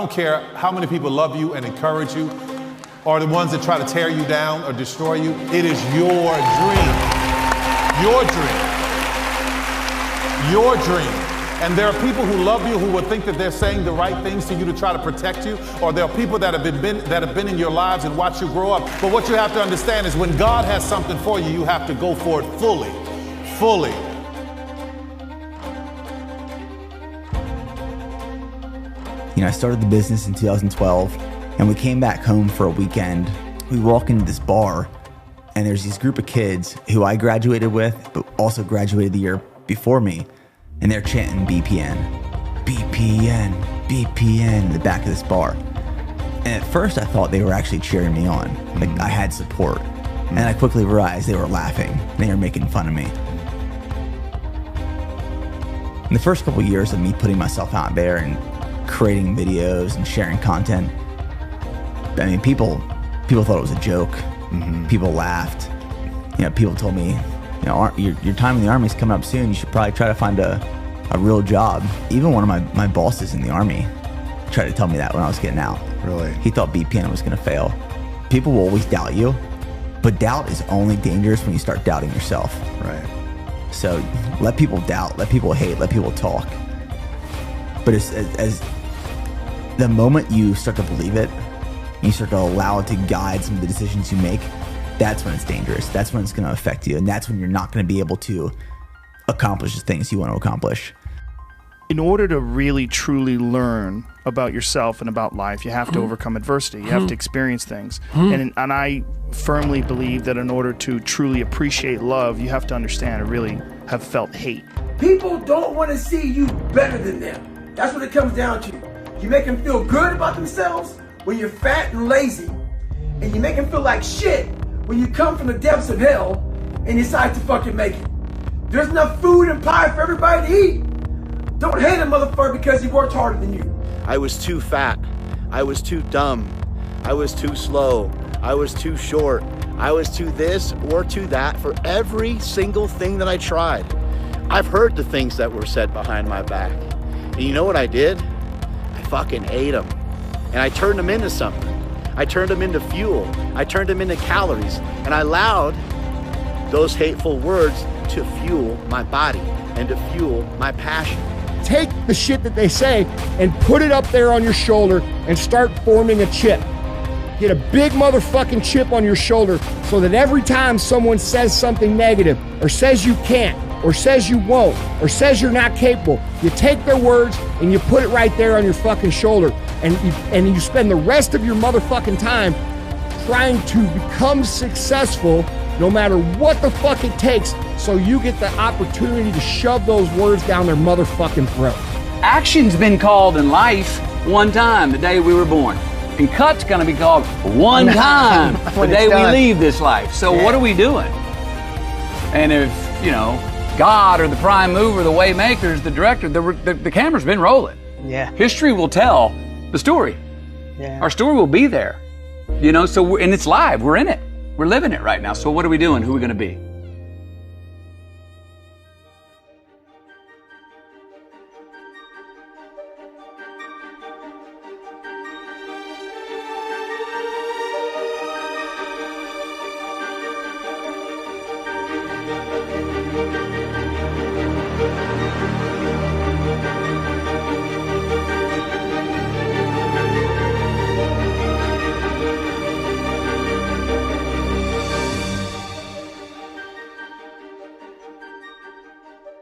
I don't care how many people love you and encourage you, or the ones that try to tear you down or destroy you. It is your dream. Your dream. Your dream. And there are people who love you who will think that they're saying the right things to you to try to protect you, or there are people that have been in your lives and watched you grow up. But what you have to understand is when God has something for you, you have to go for it fully. Fully. You know, I started the business in 2012, and we came back home for a weekend. We walk into this bar, and there's this group of kids who I graduated with, but also graduated the year before me, and they're chanting BPN, BPN, BPN in the back of this bar. And at first, I thought they were actually cheering me on, like I had support. And I quickly realized they were laughing. They were making fun of me. In the first couple of years of me putting myself out there and creating videos and sharing content, I mean, people thought it was a joke. People laughed. You know, people told me, you know, your time in the Army is coming up soon. You should probably try to find a real job. Even one of my bosses in the Army tried to tell me that when I was getting out. Really? He thought BPN was going to fail. People will always doubt you, but doubt is only dangerous when you start doubting yourself. Right. So let people doubt, let people hate, let people talk. But as the moment you start to believe it, you start to allow it to guide some of the decisions you make, that's when it's dangerous. That's when it's going to affect you. And that's when you're not going to be able to accomplish the things you want to accomplish. In order to really truly learn about yourself and about life, you have to overcome adversity. You have to experience things. And I firmly believe that in order to truly appreciate love, you have to understand and really have felt hate. People don't want to see you better than them. That's what it comes down to. You make them feel good about themselves when you're fat and lazy, and you make them feel like shit when you come from the depths of hell and decide to fucking make it. There's enough food and pie for everybody to eat. Don't hate a motherfucker because he worked harder than you. I was too fat. I was too dumb. I was too slow. I was too short. I was too this or too that for every single thing that I tried. I've heard the things that were said behind my back. And you know what I did? I fucking ate them. And I turned them into something. I turned them into fuel. I turned them into calories. And I allowed those hateful words to fuel my body and to fuel my passion. Take the shit that they say and put it up there on your shoulder and start forming a chip. Get a big motherfucking chip on your shoulder so that every time someone says something negative or says you can't or says you won't or says you're not capable, you take their words and you put it right there on your fucking shoulder, and you spend the rest of your motherfucking time trying to become successful no matter what the fuck it takes, so you get the opportunity to shove those words down their motherfucking throat. Action's been called in life one time, the day we were born. And cut's gonna be called one time, the day we leave this life. So what are we doing? And if, you know, God or the prime mover, the way makers, the director, the camera's been rolling. Yeah. History will tell the story. Yeah. Our story will be there. You know, so and it's live, we're in it. We're living it right now. So what are we doing? Who are we going to be?